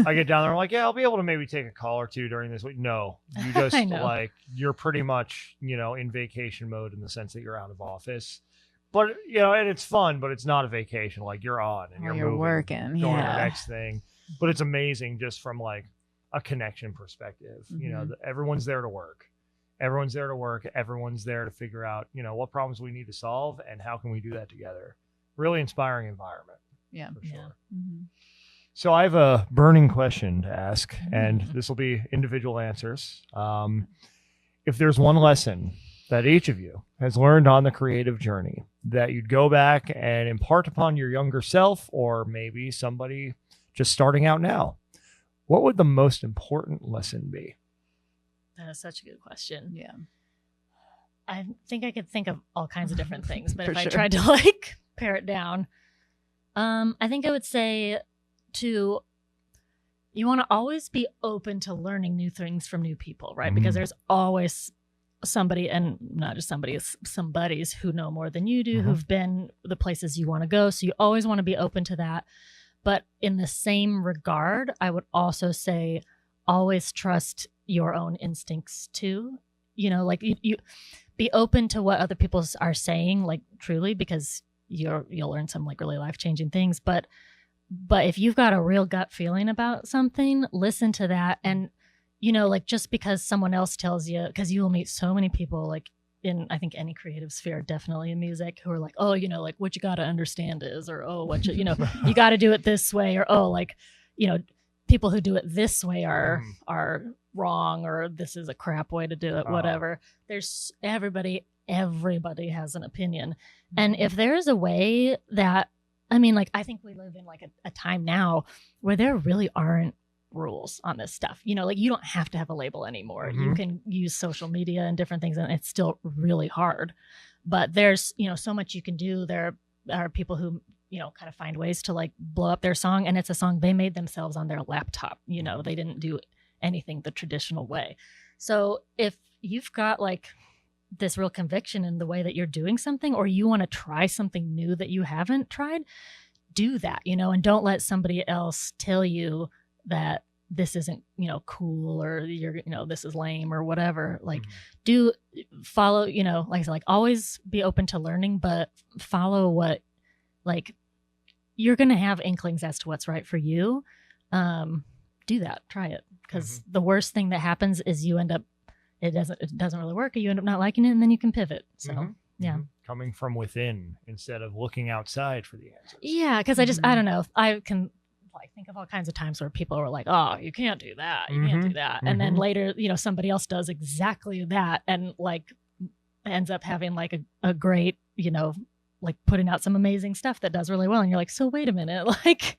Speaker 1: I get down there, I'm like, yeah, I'll be able to maybe take a call or two during this week. No, you just
Speaker 2: I know.
Speaker 1: like, you're pretty much, you know, in vacation mode in the sense that you're out of office. But, you know, and it's fun, but it's not a vacation. Like you're on and
Speaker 3: Or
Speaker 1: you're
Speaker 3: you're
Speaker 1: moving,
Speaker 3: working.
Speaker 1: going to the
Speaker 3: Yeah.
Speaker 1: next thing. But it's amazing just from like a connection perspective. You know, everyone's there to work. Everyone's there to work. Everyone's there to figure out, you know, what problems we need to solve and how can we do that together. Really inspiring environment.
Speaker 3: Yeah.
Speaker 1: For sure.
Speaker 2: Yeah.
Speaker 3: Mhm.
Speaker 1: So I have a burning question to ask, and this will be individual answers. If there's one lesson that each of you has learned on the creative journey that you'd go back and impart upon your younger self, or maybe somebody just starting out now, what would the most important lesson be?
Speaker 2: That is such a good question.
Speaker 3: Yeah.
Speaker 2: I think I could think of all kinds of different things, but
Speaker 3: For
Speaker 2: if I
Speaker 3: sure.
Speaker 2: tried to like pare it down, I think I would say you want to always be open to learning new things from new people, right? Because there's always somebody, and not just somebody, it's some buddies who know more than you do, who've been the places you want to go. So you always want to be open to that. But in the same regard, I would also say always trust your own instincts too. You know, like you be open to what other people are saying, like truly, because you'll learn some like really life-changing things. But if you've got a real gut feeling about something, listen to that. And, you know, like just because someone else tells you, because you will meet so many people like in, I think, any creative sphere, definitely in music, who are like, oh, you know, like what you got to understand is, or, oh, what you know, you got to do it this way, or, oh, like, you know, people who do it this way are wrong, or this is a crap way to do it, whatever. There's everybody has an opinion. And if there's a way that, I mean, like, I think we live in like a time now where there really aren't rules on this stuff. You know, like you don't have to have a label anymore. You can use social media and different things, and it's still really hard. But there's, you know, so much you can do. There are people who, you know, kind of find ways to like blow up their song, and it's a song they made themselves on their laptop. You know, they didn't do anything the traditional way. So if you've got like this real conviction in the way that you're doing something, or you want to try something new that you haven't tried, do that, you know, and don't let somebody else tell you that this isn't, you know, cool, or you're, you know, this is lame or whatever. Like do follow, you know, like I said, like always be open to learning, but follow what, like, you're going to have inklings as to what's right for you. Do that, try it. Because the worst thing that happens is you end up, it doesn't really work, or you end up not liking it, and then you can pivot. So yeah.
Speaker 1: Coming from within instead of looking outside for the answers.
Speaker 2: Yeah, because I don't know. I can like think of all kinds of times where people are like, oh, you can't do that. You can't do that. And then later, you know, somebody else does exactly that and like ends up having like a great, you know, like putting out some amazing stuff that does really well. And you're like, so wait a minute. Like,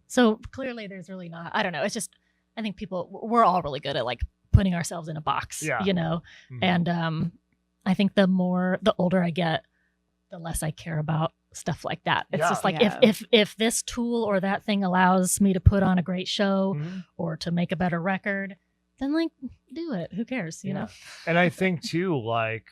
Speaker 2: so clearly there's really not, I don't know. It's just I think we're all really good at like putting ourselves in a box,
Speaker 1: Yeah.
Speaker 2: you know?
Speaker 1: Mhm.
Speaker 2: And I think the older I get, the less I care about stuff like that. It's
Speaker 1: Yeah.
Speaker 2: just like
Speaker 3: Yeah.
Speaker 2: if this tool or that thing allows me to put on a great show
Speaker 1: Mhm.
Speaker 2: or to make a better record, then like do it. Who cares, you know?
Speaker 1: And I think too, like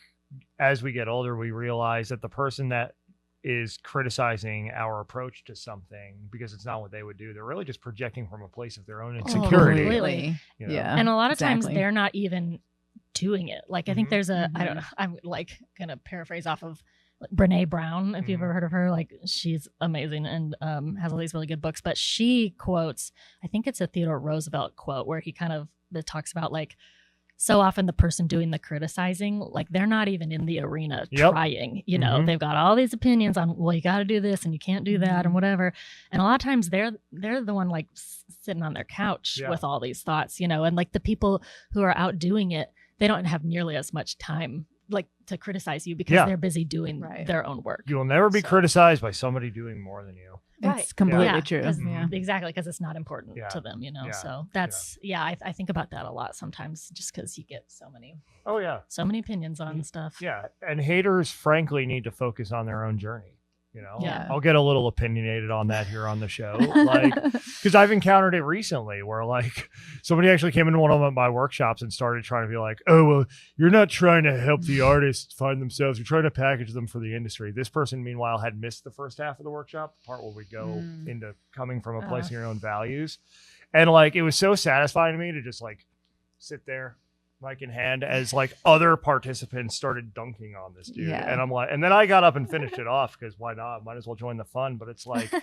Speaker 1: as we get older, we realize that the person that is criticizing our approach to something because it's not what they would do, they're really just projecting from a place of their own insecurity.
Speaker 2: completely.
Speaker 1: you know?
Speaker 3: Yeah.
Speaker 2: And a lot of times
Speaker 3: exactly.
Speaker 2: they're not even doing it. Like I think
Speaker 1: Mhm.
Speaker 2: there's I don't know, I'm like gonna paraphrase off of Brene Brown, if you've
Speaker 1: Mhm.
Speaker 2: ever heard of her. Like she's amazing and has all these really good books. But she quotes, I think it's a Theodore Roosevelt quote where he kind of talks about like so often the person doing the criticizing, like they're not even in the arena
Speaker 1: Yep.
Speaker 2: trying, you know,
Speaker 1: Mhm.
Speaker 2: they've got all these opinions on, well, you got to do this and you can't do that and
Speaker 3: Mhm.
Speaker 2: whatever. And a lot of times they're the one like sitting on their couch
Speaker 1: Yeah.
Speaker 2: with all these thoughts, you know, and like the people who are out doing it, they don't have nearly as much time like to criticize you because
Speaker 1: Yeah.
Speaker 2: they're busy doing
Speaker 3: Right.
Speaker 2: their own work.
Speaker 1: You'll never be
Speaker 2: So-
Speaker 1: criticized by somebody doing more than you.
Speaker 3: It's completely
Speaker 2: Yeah,
Speaker 3: true.
Speaker 2: 'cause-
Speaker 3: Yeah.
Speaker 2: Exactly, because it's not important
Speaker 1: Yeah.
Speaker 2: to them, you know.
Speaker 1: Yeah.
Speaker 2: So that's I think about that a lot sometimes, just because you get so many
Speaker 1: Oh yeah.
Speaker 2: opinions on stuff.
Speaker 1: Yeah. And haters frankly need to focus on their own journey. You know,
Speaker 2: Yeah.
Speaker 1: I'll get a little opinionated on that here on the show. Like, because I've encountered it recently where like somebody actually came into one of my workshops and started trying to be like, oh, well, you're not trying to help the artists find themselves. You're trying to package them for the industry. This person, meanwhile, had missed the first half of the workshop, the part where we go into coming from a place of your own values. And like, it was so satisfying to me to just like sit there, mic in hand, as like other participants started dunking on this dude.
Speaker 3: Yeah.
Speaker 1: And I'm like, and then I got up and finished it off because why not? Might as well join the fun. But it's like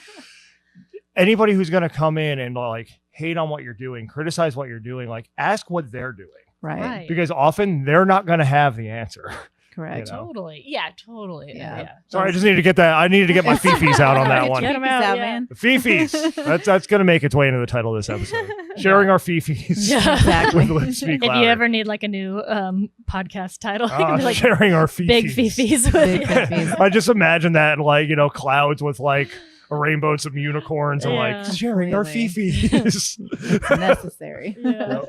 Speaker 1: anybody who's going to come in and like hate on what you're doing, criticize what you're doing, like ask what they're doing
Speaker 3: Right.
Speaker 1: because often they're not going to have the answer.
Speaker 3: Correct.
Speaker 1: You know?
Speaker 2: Totally. Yeah, totally.
Speaker 3: Yeah.
Speaker 2: Yeah.
Speaker 1: Sorry, I just needed to get that. I needed to get my fifis out on that one.
Speaker 2: Get 'em
Speaker 3: Peace
Speaker 2: out,
Speaker 3: out,
Speaker 2: yeah.
Speaker 3: man.
Speaker 1: The fifis. That's going to make its way into the title of this episode. Sharing our fifis.
Speaker 2: Yeah.
Speaker 3: Exactly.
Speaker 1: With Let's Speak
Speaker 2: If you
Speaker 1: Louder.
Speaker 2: ever need like a new podcast title, it can be like
Speaker 1: sharing our fifis.
Speaker 2: big fifis.
Speaker 3: Big fifis.
Speaker 1: I just imagine that in like, you know, clouds with like a rainbow and some unicorns and
Speaker 2: Yeah.
Speaker 1: like sharing our
Speaker 3: Completely.
Speaker 1: fifis.
Speaker 3: It's necessary.
Speaker 2: Yeah.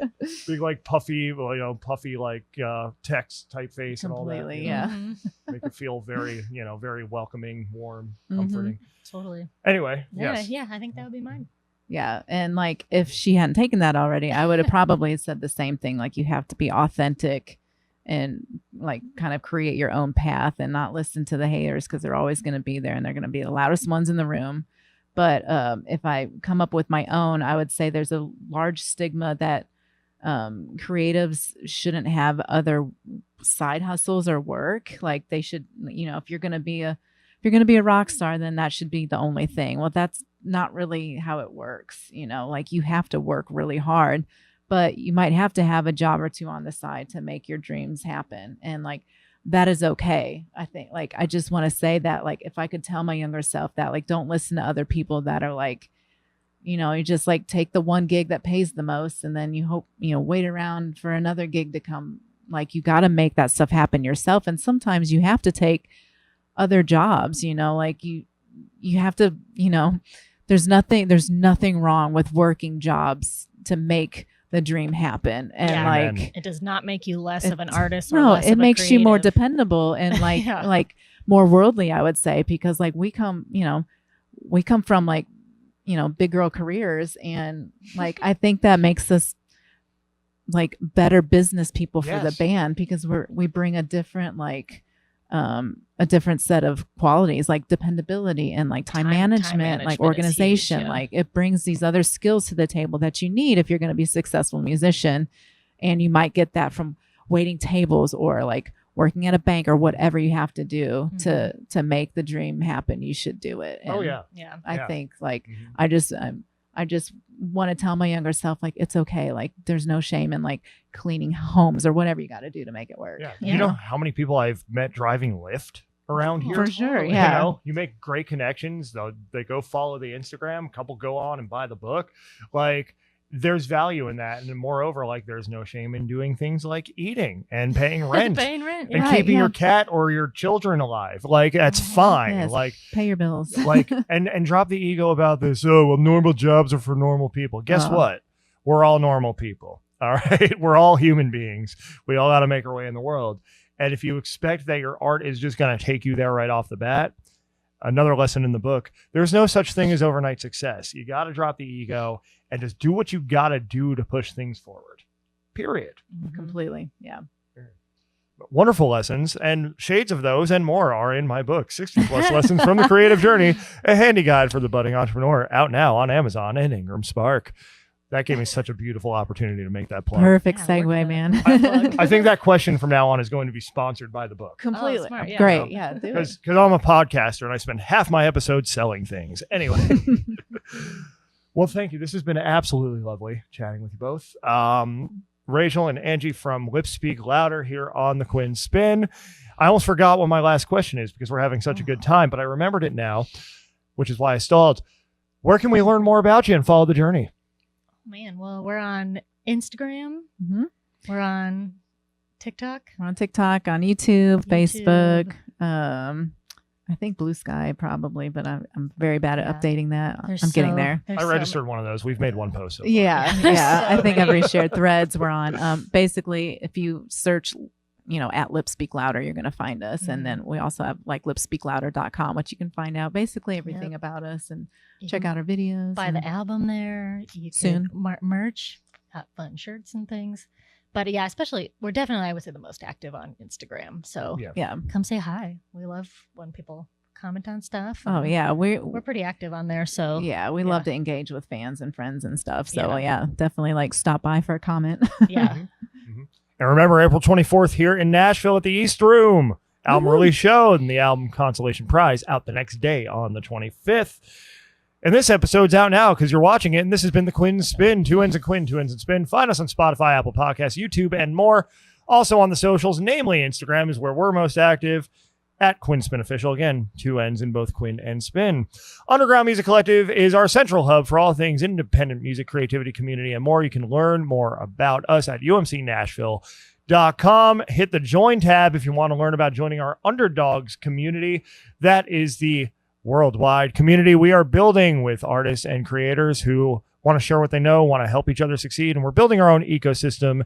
Speaker 1: Big like puffy, well, you know, puffy like text typeface and all that.
Speaker 3: Completely,
Speaker 1: you know,
Speaker 3: yeah.
Speaker 2: Mhm.
Speaker 1: Make it feel very, you know, very welcoming, warm,
Speaker 3: Mhm.
Speaker 1: comforting.
Speaker 2: Totally.
Speaker 1: Anyway,
Speaker 2: Yeah.
Speaker 1: yes.
Speaker 2: Yeah. I think that would be mine.
Speaker 3: Yeah. And like if she hadn't taken that already, I would have probably said the same thing. Like you have to be authentic and like kind of create your own path and not listen to the haters because they're always going to be there and they're going to be the loudest ones in the room. But if I come up with my own, I would say there's a large stigma that creatives shouldn't have other side hustles or work. Like they should, you know, if you're going to be a rock star, then that should be the only thing. Well, that's not really how it works. You know, like you have to work really hard, but you might have to have a job or two on the side to make your dreams happen. And like, that is okay. I think like, I just want to say that like, if I could tell my younger self that like, don't listen to other people that are like, you know, you just like take the one gig that pays the most and then you hope, you know, wait around for another gig to come. Like you got to make that stuff happen yourself. And sometimes you have to take other jobs, you know, like you have to, you know, there's nothing wrong with working jobs to make the dream happen. And
Speaker 2: Yeah.
Speaker 3: like,
Speaker 1: Amen.
Speaker 2: It does not make you less of an
Speaker 3: It's-
Speaker 2: artist. Or
Speaker 3: no,
Speaker 2: less
Speaker 3: it
Speaker 2: of a
Speaker 3: makes you more
Speaker 2: creative.
Speaker 3: dependable and like,
Speaker 2: Yeah.
Speaker 3: like more worldly, I would say, because like we come from like, you know, big girl careers. And like, I think that makes us like better business people for the
Speaker 1: Yes.
Speaker 3: band because we bring a different, like, a different set of qualities like dependability and like time management, like
Speaker 2: management is huge,
Speaker 3: organization.
Speaker 2: yeah.
Speaker 3: Like it brings these other skills to the table that you need if you're going to be a successful musician. And you might get that from waiting tables or like working at a bank or whatever you have to do to make the dream happen. You should do it.
Speaker 1: Oh
Speaker 3: And
Speaker 1: yeah.
Speaker 2: Yeah.
Speaker 3: I
Speaker 1: Yeah.
Speaker 3: think like
Speaker 1: Mhm.
Speaker 3: I just want to tell my younger self like it's okay. Like there's no shame in like cleaning homes or whatever you got to do to make it work.
Speaker 1: Yeah.
Speaker 2: Yeah.
Speaker 1: You know how many people I've met driving Lyft around here?
Speaker 3: For sure,
Speaker 1: You
Speaker 3: yeah.
Speaker 1: know, you make great connections. They go follow the Instagram. A couple go on and buy the book. Like there's value in that. And moreover, like there's no shame in doing things like eating and paying rent.
Speaker 2: Paying rent.
Speaker 1: And
Speaker 3: Right,
Speaker 1: keeping
Speaker 3: yeah.
Speaker 1: your cat or your children alive. Like that's fine.
Speaker 3: Yes.
Speaker 1: Like
Speaker 3: Pay your bills.
Speaker 1: like and drop the ego about this. Oh, well, normal jobs are for normal people. Guess what? We're all normal people. All right. We're all human beings. We all got to make our way in the world. And if you expect that your art is just going to take you there right off the bat, another lesson in the book, there's no such thing as overnight success. You got to drop the ego and just do what you got to do to push things forward. Period.
Speaker 3: Completely. Yeah.
Speaker 1: Wonderful lessons, and shades of those and more are in my book, 60 Plus Lessons from the Creative Journey, a handy guide for the budding entrepreneur, out now on Amazon and Ingram Spark. That gave me such a beautiful opportunity to make that plug.
Speaker 3: Perfect
Speaker 2: Yeah,
Speaker 3: segue, man.
Speaker 1: I think that question from now on is going to be sponsored by the book.
Speaker 3: Completely.
Speaker 2: smart, yeah.
Speaker 3: Great. Yeah. Do it.
Speaker 1: Because I'm a podcaster and I spend half my episodes selling things. Anyway. Well, thank you. This has been absolutely lovely chatting with you both. Rachel and Angie from Lips Speak Louder here on the Quinn Spin. I almost forgot what my last question is because we're having such a good time, but I remembered it now, which is why I stalled. Where can we learn more about you and follow the journey?
Speaker 2: Man, well, we're on Instagram. We're on TikTok.
Speaker 3: We're on TikTok, on YouTube,
Speaker 2: YouTube.
Speaker 3: Facebook. I think Blue Sky probably, but I'm very bad at
Speaker 2: Yeah.
Speaker 3: updating that.
Speaker 2: There's
Speaker 3: I'm getting
Speaker 2: so-
Speaker 3: there.
Speaker 2: there's
Speaker 1: I
Speaker 2: so
Speaker 1: registered one of those. We've made one post. So far.
Speaker 3: Yeah,
Speaker 2: There's
Speaker 3: yeah.
Speaker 2: so
Speaker 3: I think I've
Speaker 2: many.
Speaker 3: reshared threads. We're on. Basically, if you search, at Lip Speak Louder, you're going to find us. And then we also have like lipspeaklouder.com, which you can find out basically everything about us and
Speaker 2: You
Speaker 3: check
Speaker 2: can
Speaker 3: out our videos.
Speaker 2: buy the album there. You
Speaker 3: Soon.
Speaker 2: can merch, fun shirts and things. But yeah, especially we're definitely, I would say, the most active on Instagram. So
Speaker 1: Yeah.
Speaker 3: Yeah.
Speaker 2: come say hi. We love when people comment on stuff.
Speaker 3: Oh
Speaker 2: and
Speaker 3: yeah.
Speaker 2: we're pretty active on there. So
Speaker 3: Yeah, we
Speaker 2: yeah.
Speaker 3: love to engage with fans and friends and stuff. So
Speaker 2: Yeah.
Speaker 3: yeah, definitely like stop by for a comment.
Speaker 2: yeah.
Speaker 1: And remember, April 24th here in Nashville at the East Room. Album
Speaker 3: Woohoo.
Speaker 1: release show and the album Consolation Prize out the next day on the 25th. And this episode's out now because you're watching it. And this has been the Quinn Spin. 2 N's and Quinn, 2 N's and Spin. Find us on Spotify, Apple Podcasts, YouTube, and more. Also on the socials, namely Instagram is where we're most active. At Quinn Spin Official. Again, 2 N's in both Quinn and Spin. Underground Music Collective is our central hub for all things independent music, creativity, community, and more. You can learn more about us at umcnashville.com. Hit the join tab if you want to learn about joining our Underdogs community. That is the worldwide community we are building with artists and creators who want to share what they know, want to help each other succeed. And we're building our own ecosystem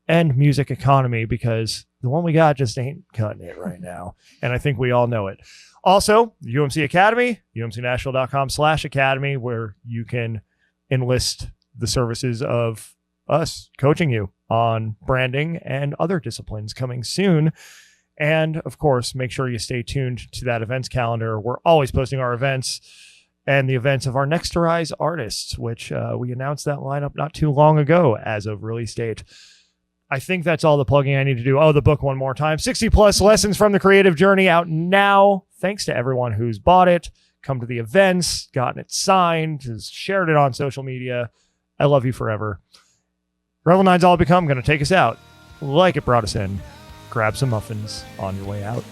Speaker 1: and music economy because the one we got just ain't cutting it right now. And I think we all know it. Also, UMC Academy, umcnashville.com/academy, where you can enlist the services of us coaching you on branding and other disciplines coming soon. And of course, make sure you stay tuned to that events calendar. We're always posting our events and the events of our next to rise artists, which we announced that lineup not too long ago as of release date. I think that's all the plugging I need to do. Oh, the book one more time. 60 Plus Lessons from the Creative Journey out now. Thanks to everyone who's bought it, come to the events, gotten it signed, has shared it on social media. I love you forever. Revel 9's All Become going to take us out like it brought us in. Grab some muffins on your way out.